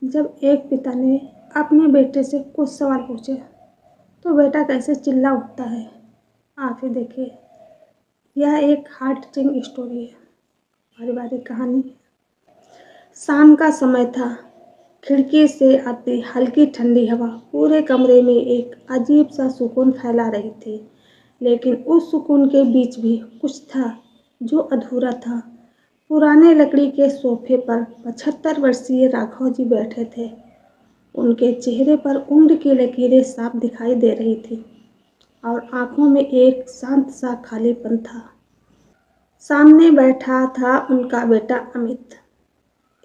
जब एक पिता ने अपने बेटे से कुछ सवाल पूछे तो बेटा कैसे चिल्ला उठता है। आप ही देखिए, यह एक हार्ट टचिंग स्टोरी है, पारिवारिक कहानी है। शाम का समय था। खिड़की से आती हल्की ठंडी हवा पूरे कमरे में एक अजीब सा सुकून फैला रही थी। लेकिन उस सुकून के बीच भी कुछ था जो अधूरा था। पुराने लकड़ी के सोफे पर 75 वर्षीय राघव जी बैठे थे। उनके चेहरे पर उम्र की लकीरें साफ दिखाई दे रही थी और आंखों में एक शांत सा खालीपन था। सामने बैठा था उनका बेटा अमित,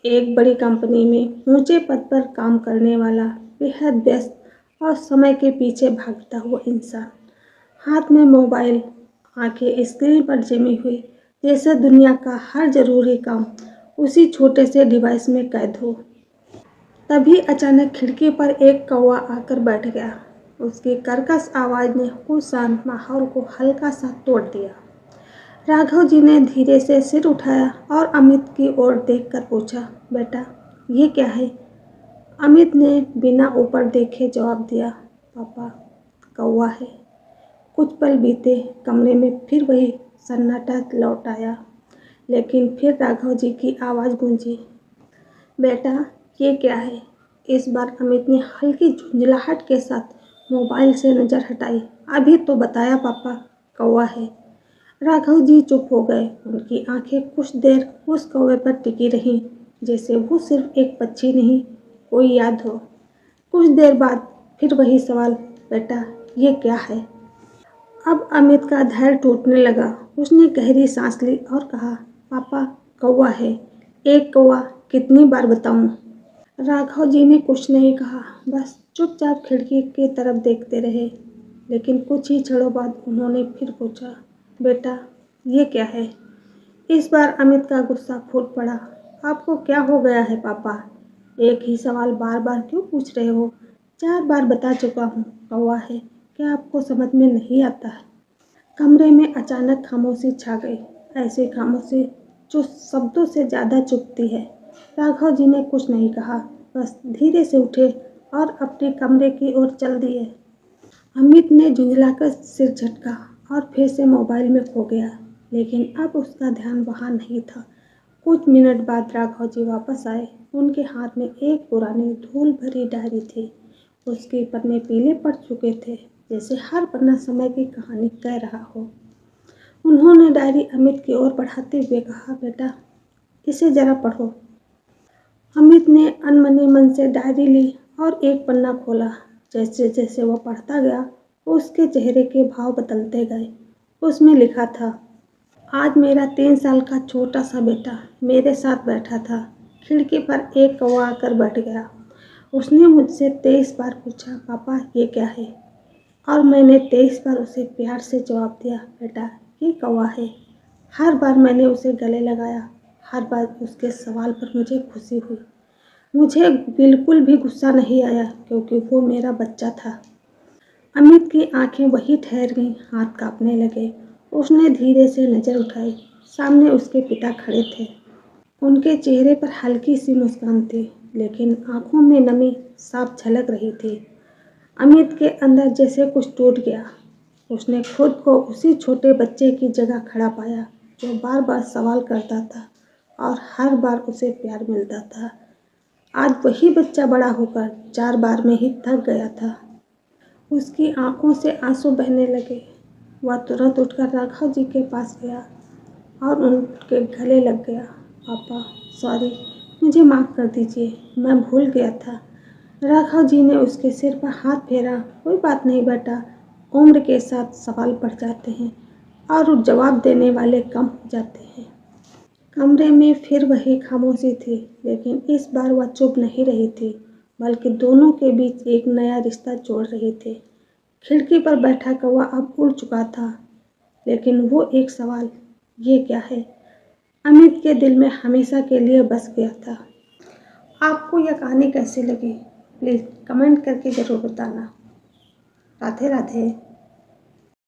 एक बड़ी कंपनी में ऊंचे पद पर काम करने वाला, बेहद व्यस्त और समय के पीछे भागता हुआ इंसान। हाथ में मोबाइल, आंखें स्क्रीन पर जमी हुई, जैसे दुनिया का हर जरूरी काम उसी छोटे से डिवाइस में कैद हो। तभी अचानक खिड़की पर एक कौवा आकर बैठ गया। उसकी कर्कश आवाज़ ने उस शांत माहौल को हल्का सा तोड़ दिया। राघव जी ने धीरे से सिर उठाया और अमित की ओर देखकर पूछा, बेटा ये क्या है? अमित ने बिना ऊपर देखे जवाब दिया, पापा कौवा है। कुछ पल बीते, कमरे में फिर वही सन्नाटा लौट आया। लेकिन फिर राघव जी की आवाज़ गूंजी, बेटा ये क्या है? इस बार अमित ने हल्की झुंझलाहट के साथ मोबाइल से नज़र हटाई। अभी तो बताया पापा, कौवा है। राघव जी चुप हो गए। उनकी आंखें कुछ देर उस कौवे पर टिकी रहीं, जैसे वो सिर्फ एक पक्षी नहीं, कोई याद हो। कुछ देर बाद फिर वही सवाल, बेटा ये क्या है? अब अमित का धैर्य टूटने लगा। उसने गहरी सांस ली और कहा, पापा कौवा है। एक कौवा, कितनी बार बताऊं? राघव जी ने कुछ नहीं कहा, बस चुपचाप खिड़की की तरफ देखते रहे। लेकिन कुछ ही क्षणों बाद उन्होंने फिर पूछा, बेटा ये क्या है? इस बार अमित का गुस्सा फूट पड़ा। आपको क्या हो गया है पापा? एक ही सवाल बार बार क्यों पूछ रहे हो? 4 बार बता चुका हूँ, कौवा है। क्या आपको समझ में नहीं आता? कमरे में अचानक खामोशी छा गई। ऐसी खामोशी जो शब्दों से ज़्यादा चुभती है। राघव जी ने कुछ नहीं कहा, बस धीरे से उठे और अपने कमरे की ओर चल दिए। अमित ने झुंझलाकर सिर झटका और फिर से मोबाइल में खो गया। लेकिन अब उसका ध्यान वहाँ नहीं था। कुछ मिनट बाद राघव जी वापस आए। उनके हाथ में एक पुरानी धूल भरी डायरी थी। उसके पन्ने पीले पड़ चुके थे, जैसे हर पन्ना समय की कहानी कह रहा हो। उन्होंने डायरी अमित की ओर बढ़ाते हुए कहा, बेटा इसे जरा पढ़ो। अमित ने अनमने मन से डायरी ली और एक पन्ना खोला। जैसे जैसे वह पढ़ता गया, उसके चेहरे के भाव बदलते गए। उसमें लिखा था, आज मेरा 3 साल का छोटा सा बेटा मेरे साथ बैठा था। खिड़की पर एक कौवा आकर बैठ गया। उसने मुझसे 23 बार पूछा, पापा ये क्या है? और मैंने 23 बार उसे प्यार से जवाब दिया, बेटा ये कौवा है। हर बार मैंने उसे गले लगाया। हर बार उसके सवाल पर मुझे खुशी हुई। मुझे बिल्कुल भी गुस्सा नहीं आया, क्योंकि वो मेरा बच्चा था। अमित की आंखें वहीं ठहर गईं, हाथ कांपने लगे। उसने धीरे से नज़र उठाई। सामने उसके पिता खड़े थे। उनके चेहरे पर हल्की सी मुस्कान थी, लेकिन आंखों में नमी साफ झलक रही थी। अमित के अंदर जैसे कुछ टूट गया। उसने खुद को उसी छोटे बच्चे की जगह खड़ा पाया, जो बार बार सवाल करता था और हर बार उसे प्यार मिलता था। आज वही बच्चा बड़ा होकर 4 बार में ही थक गया था। उसकी आंखों से आंसू बहने लगे। वह तुरंत उठकर राघव जी के पास गया और उनके गले लग गया। पापा सॉरी, मुझे माफ़ कर दीजिए, मैं भूल गया था। राघव जी ने उसके सिर पर हाथ फेरा। कोई बात नहीं बेटा, उम्र के साथ सवाल बढ़ जाते हैं और जवाब देने वाले कम हो जाते हैं। कमरे में फिर वही खामोशी थी, लेकिन इस बार वह चुप नहीं रही थी, बल्कि दोनों के बीच एक नया रिश्ता जोड़ रही थी। खिड़की पर बैठा कौवा अब उड़ चुका था, लेकिन वो एक सवाल, ये क्या है, अमित के दिल में हमेशा के लिए बस गया था। आपको यह कहानी कैसी लगी? प्लीज़ कमेंट करके ज़रूर बताना। राधे राधे।